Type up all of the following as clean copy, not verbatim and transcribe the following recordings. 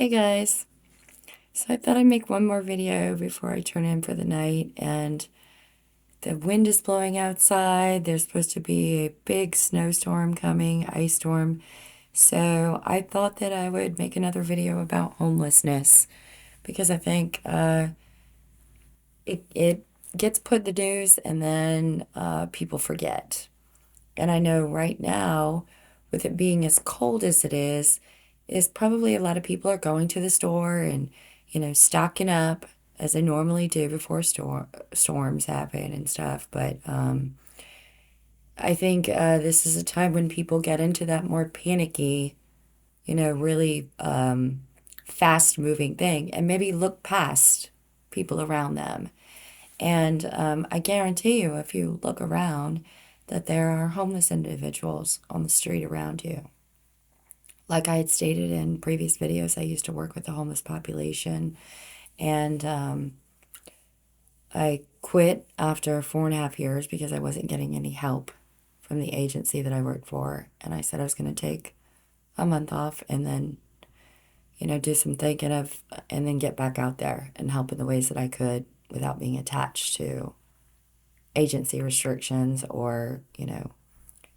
Hey guys, so I thought I'd make one more video before I turn in for the night, and the wind is blowing outside. There's supposed to be a big snowstorm coming, ice storm. So I thought that I would make another video about homelessness because I think it gets put in the news and then people forget. And I know right now, with it being as cold as it is probably a lot of people are going to the store and, stocking up as they normally do before storms happen and stuff. But I think this is a time when people get into that more panicky, really fast moving thing and maybe look past people around them. And I guarantee you, if you look around, that there are homeless individuals on the street around you. Like I had stated in previous videos, I used to work with the homeless population, and I quit after 4.5 years because I wasn't getting any help from the agency that I worked for. And I said I was going to take a month off and then, do some thinking of, and then get back out there and help in the ways that I could without being attached to agency restrictions or,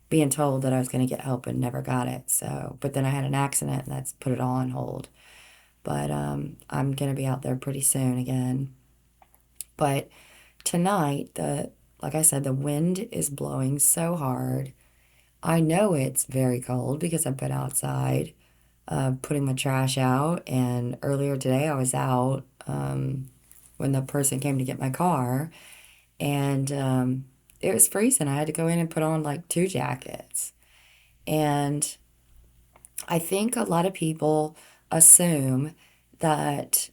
being told that I was going to get help and never got it. So, but then I had an accident and that's put it all on hold. But I'm going to be out there pretty soon again. But tonight, like I said, the wind is blowing so hard. I know it's very cold because I've been outside putting my trash out. And earlier today, I was out when the person came to get my car. And it was freezing. I had to go in and put on like 2 jackets. And I think a lot of people assume that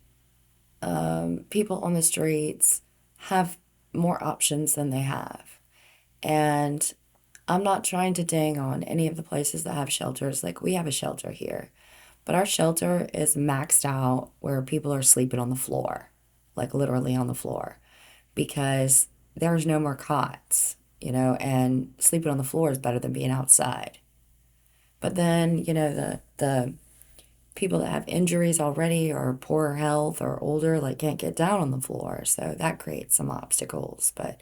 people on the streets have more options than they have. And I'm not trying to ding on any of the places that have shelters. Like we have a shelter here, but our shelter is maxed out where people are sleeping on the floor, like literally on the floor, because there's no more cots, and sleeping on the floor is better than being outside. But then, the people that have injuries already or poor health or older, like can't get down on the floor. So that creates some obstacles. But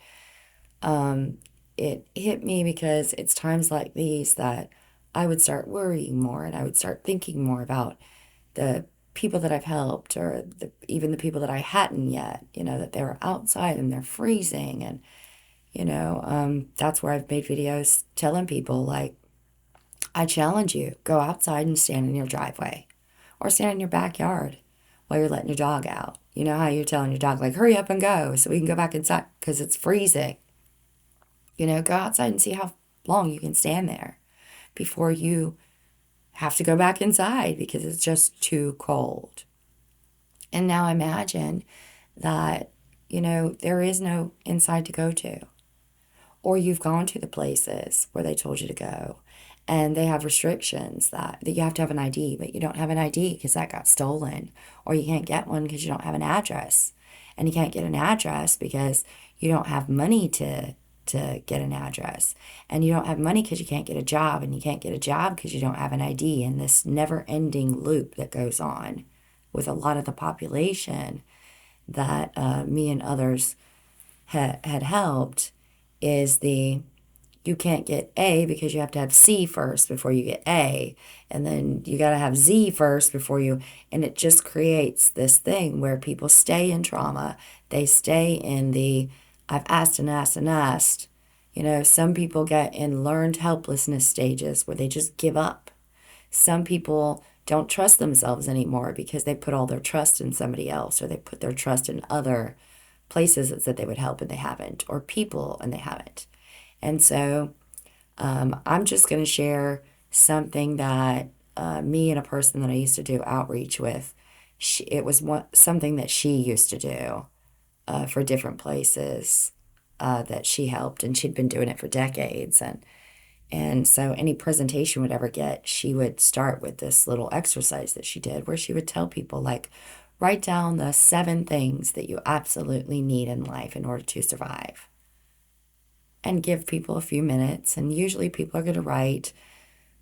it hit me because it's times like these that I would start worrying more and I would start thinking more about the people that I've helped or even the people that I hadn't yet, that they were outside and they're freezing. And, that's where I've made videos telling people, like, I challenge you, go outside and stand in your driveway or stand in your backyard while you're letting your dog out. You know how you're telling your dog, like, hurry up and go so we can go back inside because it's freezing. Go outside and see how long you can stand there before you have to go back inside because it's just too cold. And now imagine that, there is no inside to go to. Or you've gone to the places where they told you to go and they have restrictions that you have to have an ID, but you don't have an ID because that got stolen. Or you can't get one because you don't have an address. And you can't get an address because you don't have money to get an address. And you don't have money because you can't get a job. And you can't get a job because you don't have an ID. And this never-ending loop that goes on with a lot of the population that me and others had helped is you can't get A because you have to have C first before you get A. And then you got to have Z first before you. And it just creates this thing where people stay in trauma. They stay in the I've asked and asked and asked. Some people get in learned helplessness stages where they just give up. Some people don't trust themselves anymore because they put all their trust in somebody else, or they put their trust in other places that said they would help and they haven't, or people and they haven't. And so I'm just going to share something that me and a person that I used to do outreach with, it was something that she used to do for different places that she helped, and she'd been doing it for decades. And so any presentation would ever get, she would start with this little exercise that she did where she would tell people, like, write down the 7 things that you absolutely need in life in order to survive. And give people a few minutes. And usually people are going to write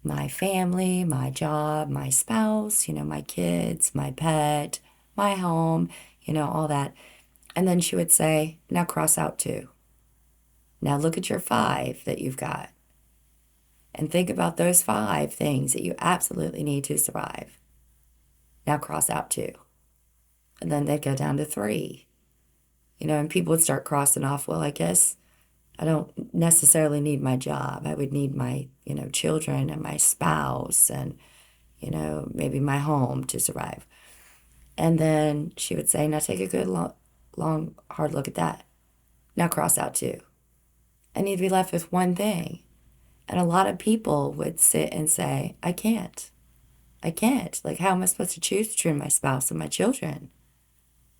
my family, my job, my spouse, my kids, my pet, my home, all that. And then she would say, now cross out 2. Now look at your 5 that you've got and think about those 5 things that you absolutely need to survive. Now cross out 2. And then they'd go down to 3, and people would start crossing off, well, I guess I don't necessarily need my job. I would need my, children and my spouse and, maybe my home to survive. And then she would say, now take a good, long, hard look at that. Now cross out 2. And you'd be left with one thing. And a lot of people would sit and say, I can't. I can't. Like, how am I supposed to choose between my spouse and my children?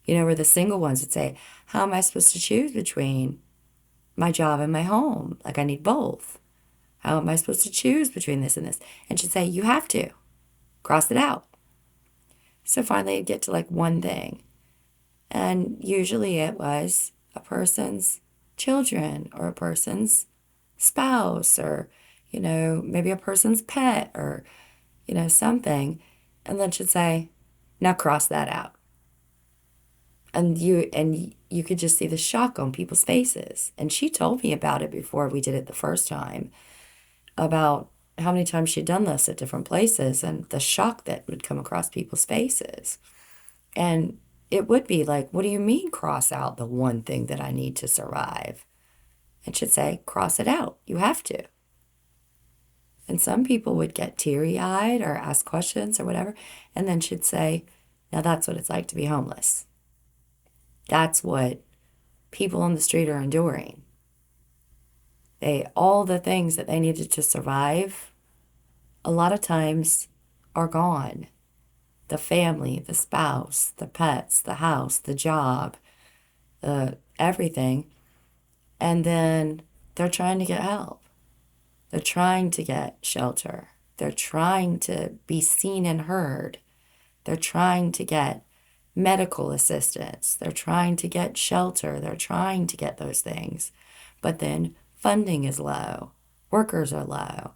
Where the single ones would say, how am I supposed to choose between my job and my home? Like, I need both. How am I supposed to choose between this and this? And she'd say, you have to. Cross it out. So finally it'd get to like one thing. And usually it was a person's children or a person's spouse or, maybe a person's pet or, something. And then she'd say, now cross that out. And you could just see the shock on people's faces. And she told me about it before we did it the first time, about how many times she'd done this at different places and the shock that would come across people's faces. And it would be like, what do you mean cross out the one thing that I need to survive? And she'd say, cross it out. You have to. And some people would get teary-eyed or ask questions or whatever. And then she'd say, now that's what it's like to be homeless. That's what people on the street are enduring. All the things that they needed to survive, a lot of times are gone. The family, the spouse, the pets, the house, the job, everything. And then they're trying to get help. They're trying to get shelter. They're trying to be seen and heard. They're trying to get medical assistance. They're trying to get shelter. They're trying to get those things. But then funding is low. Workers are low.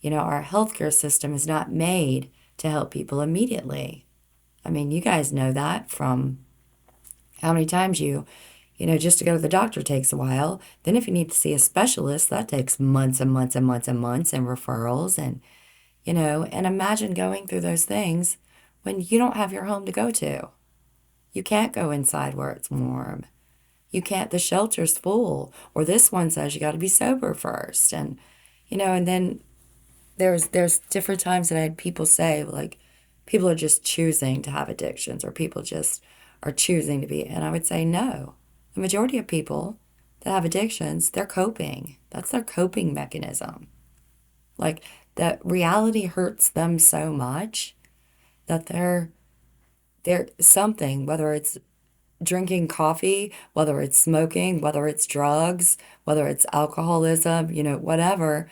Our healthcare system is not made to help people immediately. I mean, you guys know that from how many times just to go to the doctor takes a while. Then if you need to see a specialist, that takes months and months and months and months and referrals. And, and imagine going through those things when you don't have your home to go to. You can't go inside where it's warm. You can't, the shelter's full. Or this one says you got to be sober first. And, and then there's different times that I had people say, like, people are just choosing to have addictions or people just are choosing to be. And I would say, no. The majority of people that have addictions, they're coping. That's their coping mechanism. Like, that reality hurts them so much that they're something, whether it's drinking coffee, whether it's smoking, whether it's drugs, whether it's alcoholism, whatever,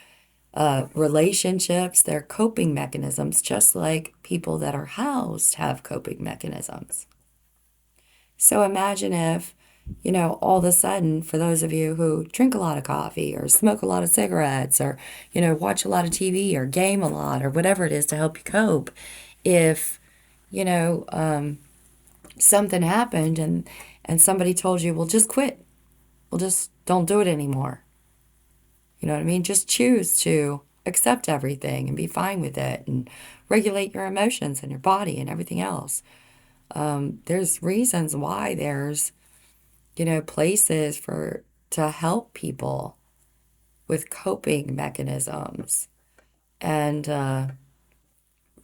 relationships, they're coping mechanisms, just like people that are housed have coping mechanisms. So imagine if, all of a sudden, for those of you who drink a lot of coffee or smoke a lot of cigarettes or, watch a lot of TV or game a lot or whatever it is to help you cope, if, something happened and somebody told you, well, just quit. Well, just don't do it anymore. You know what I mean? Just choose to accept everything and be fine with it and regulate your emotions and your body and everything else. There's reasons why there's, places to help people with coping mechanisms. And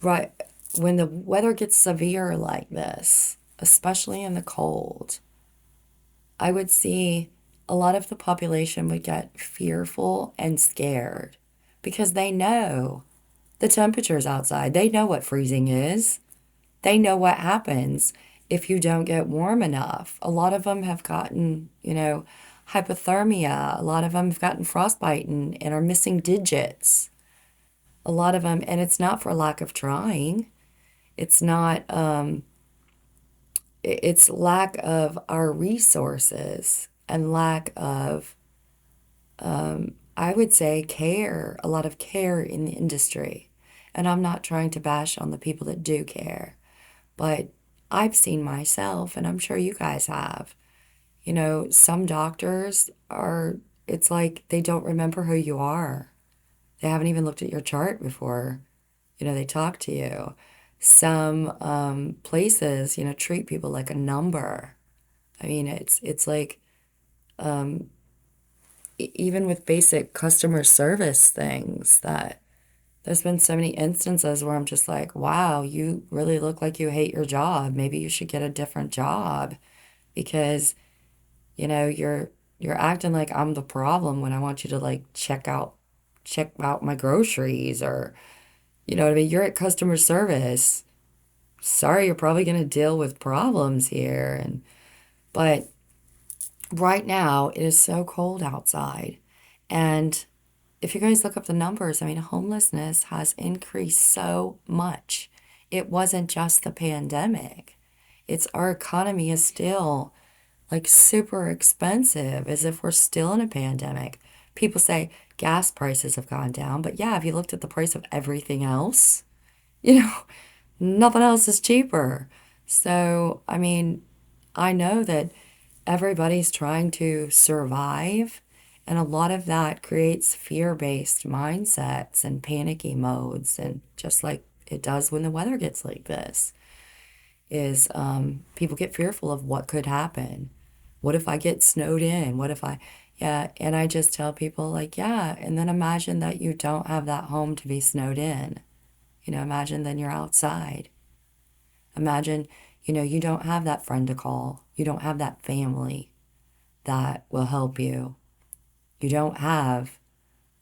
right when the weather gets severe like this, especially in the cold, I would see a lot of the population would get fearful and scared because they know the temperatures outside. They know what freezing is. They know what happens if you don't get warm enough. A lot of them have gotten, hypothermia. A lot of them have gotten frostbite and are missing digits. A lot of them, and it's not for lack of trying. It's not, it's lack of our resources and lack of, I would say, care, a lot of care in the industry. And I'm not trying to bash on the people that do care, but I've seen myself, and I'm sure you guys have. Some doctors are, it's like they don't remember who you are. They haven't even looked at your chart before, they talk to you. Some places, treat people like a number. I mean, it's like even with basic customer service things that there's been so many instances where I'm just like, wow, you really look like you hate your job. Maybe you should get a different job because, you're acting like I'm the problem when I want you to like check out my groceries or, what I mean? You're at customer service. Sorry, you're probably going to deal with problems here. But right now it is so cold outside. And if you guys look up the numbers, I mean, homelessness has increased so much. It wasn't just the pandemic. It's our economy is still like super expensive as if we're still in a pandemic. People say gas prices have gone down, but yeah, if you looked at the price of everything else, you know, nothing else is cheaper. So, I mean, I know that everybody's trying to survive, and a lot of that creates fear-based mindsets and panicky modes, and just like it does when the weather gets like this, is people get fearful of what could happen. What if I get snowed in? Yeah, and I just tell people, like, yeah, and then imagine that you don't have that home to be snowed in. Imagine then you're outside. Imagine, you don't have that friend to call. You don't have that family that will help you. You don't have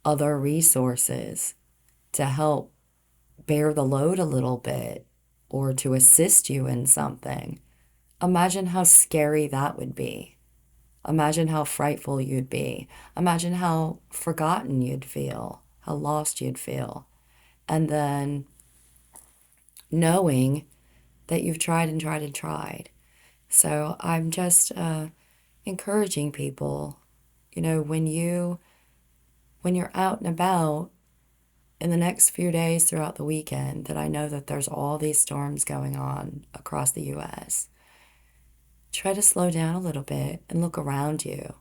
other resources to help bear the load a little bit or to assist you in something. Imagine how scary that would be. Imagine how frightful you'd be. Imagine how forgotten you'd feel, how lost you'd feel. And then knowing that you've tried and tried and tried. So I'm just encouraging people, when you're out and about in the next few days throughout the weekend, that I know that there's all these storms going on across the US. Try to slow down a little bit and look around you.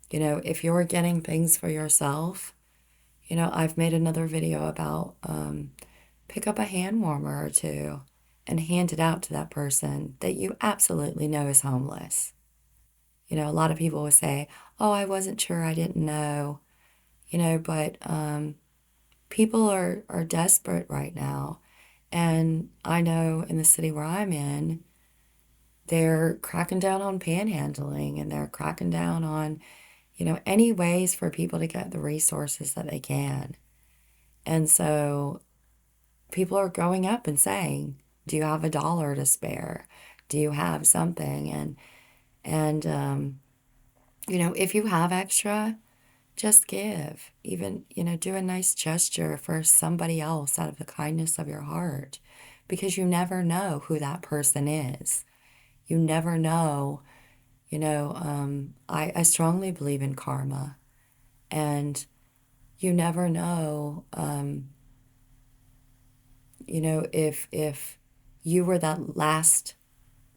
If you're getting things for yourself, I've made another video about pick up a hand warmer or two and hand it out to that person that you absolutely know is homeless. A lot of people will say, oh, I wasn't sure, I didn't know, but people are desperate right now. And I know in the city where I'm in, they're cracking down on panhandling and they're cracking down on, any ways for people to get the resources that they can. And so people are going up and saying, do you have $1 to spare? Do you have something? And if you have extra, just give. Even, do a nice gesture for somebody else out of the kindness of your heart, because you never know who that person is. You never know, I strongly believe in karma, and you never know, if you were that last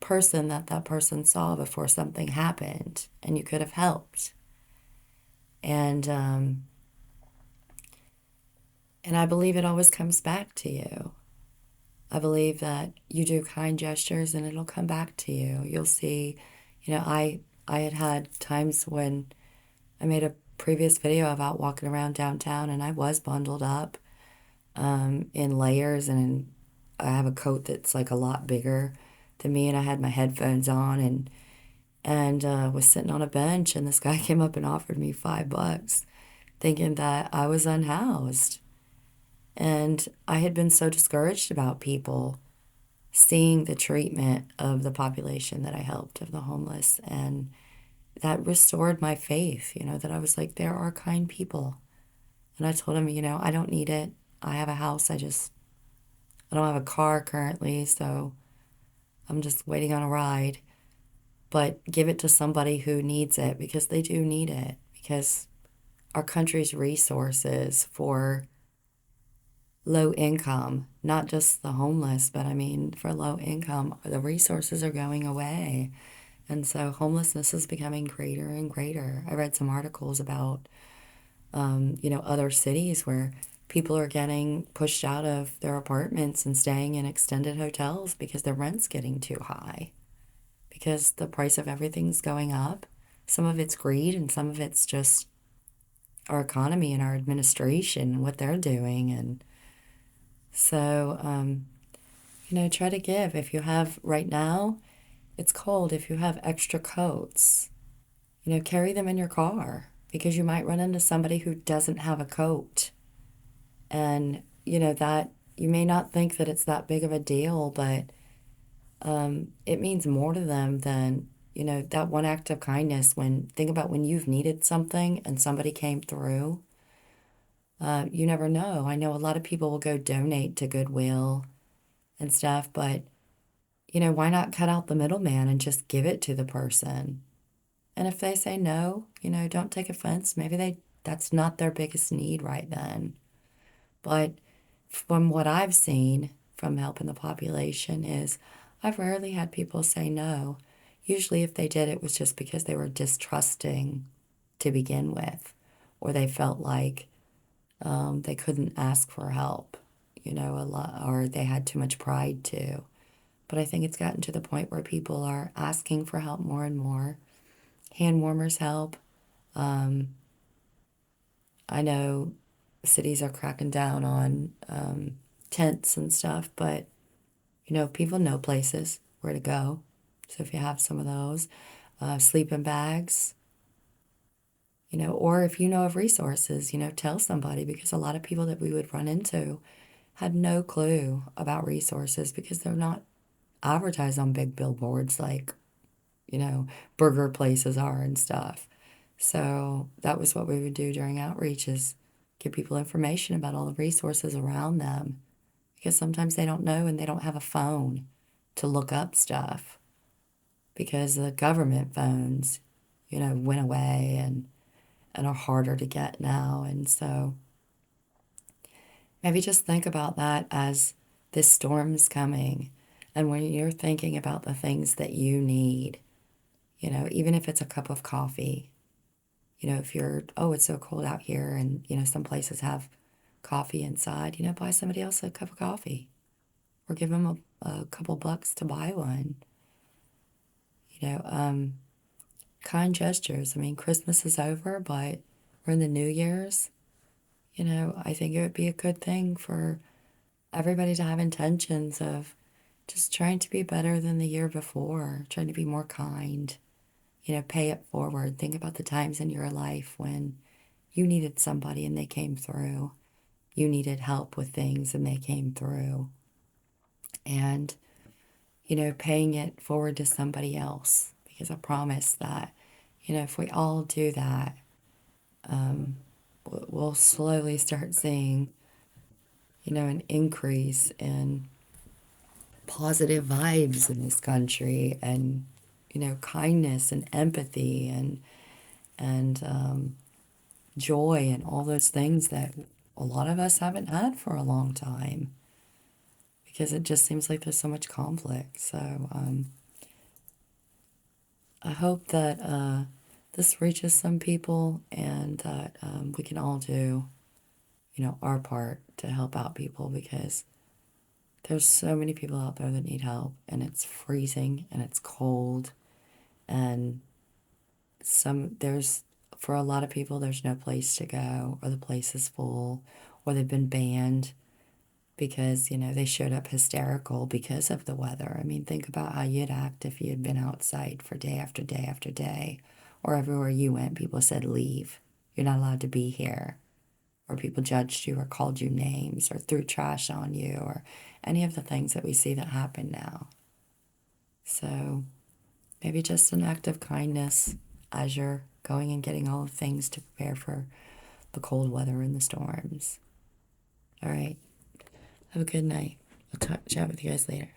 person that person saw before something happened and you could have helped. And I believe it always comes back to you. I believe that you do kind gestures and it'll come back to you. You'll see, I had times when I made a previous video about walking around downtown and I was bundled up in layers, and I have a coat that's like a lot bigger than me, and I had my headphones on and was sitting on a bench, and this guy came up and offered me $5, thinking that I was unhoused. And I had been so discouraged about people seeing the treatment of the population that I helped, of the homeless, and that restored my faith, that I was like, there are kind people. And I told him, I don't need it. I have a house. I don't have a car currently, so I'm just waiting on a ride. But give it to somebody who needs it, because they do need it, because our country's resources for low income, not just the homeless, but I mean, for low income, the resources are going away. And so homelessness is becoming greater and greater. I read some articles about, other cities where people are getting pushed out of their apartments and staying in extended hotels because the rent's getting too high, because the price of everything's going up. Some of it's greed and some of it's just our economy and our administration and what they're doing. And so, try to give. If you have, right now, it's cold. If you have extra coats, carry them in your car because you might run into somebody who doesn't have a coat. And, that you may not think that it's that big of a deal, but it means more to them than, that one act of kindness. Think about when you've needed something and somebody came through. You never know. I know a lot of people will go donate to Goodwill and stuff, but, why not cut out the middleman and just give it to the person? And if they say no, don't take offense. Maybe that's not their biggest need right then. But from what I've seen from helping the population is I've rarely had people say no. Usually if they did, it was just because they were distrusting to begin with, or they felt like they couldn't ask for help, a lot, or they had too much pride too. But I think it's gotten to the point where people are asking for help more and more. Hand warmers help. I know cities are cracking down on tents and stuff, but people know places where to go. So if you have some of those, sleeping bags, or if you know of resources, tell somebody, because a lot of people that we would run into had no clue about resources because they're not advertised on big billboards like, burger places are and stuff. So that was what we would do during outreach, is give people information about all the resources around them, because sometimes they don't know and they don't have a phone to look up stuff because the government phones, went away and are harder to get now. And so maybe just think about that as this storm's coming. And when you're thinking about the things that you need, even if it's a cup of coffee, if it's so cold out here and, some places have coffee inside, buy somebody else a cup of coffee or give them a couple bucks to buy one. Kind gestures. I mean, Christmas is over, but we're in the New Year's. I think it would be a good thing for everybody to have intentions of just trying to be better than the year before, trying to be more kind, pay it forward. Think about the times in your life when you needed somebody and they came through. You needed help with things and they came through. And, paying it forward to somebody else. Because I promise that, if we all do that, we'll slowly start seeing, an increase in positive vibes in this country, and, kindness and empathy and joy and all those things that a lot of us haven't had for a long time, because it just seems like there's so much conflict. So I hope that this reaches some people, and that we can all do, our part to help out people, because there's so many people out there that need help, and it's freezing and it's cold, and for a lot of people, there's no place to go, or the place is full, or they've been banned because, they showed up hysterical because of the weather. I mean, think about how you'd act if you had been outside for day after day after day, or everywhere you went, people said, leave. You're not allowed to be here. Or people judged you or called you names or threw trash on you, or any of the things that we see that happen now. So maybe just an act of kindness as you're going and getting all the things to prepare for the cold weather and the storms. All right. Have a good night. I'll chat with you guys later.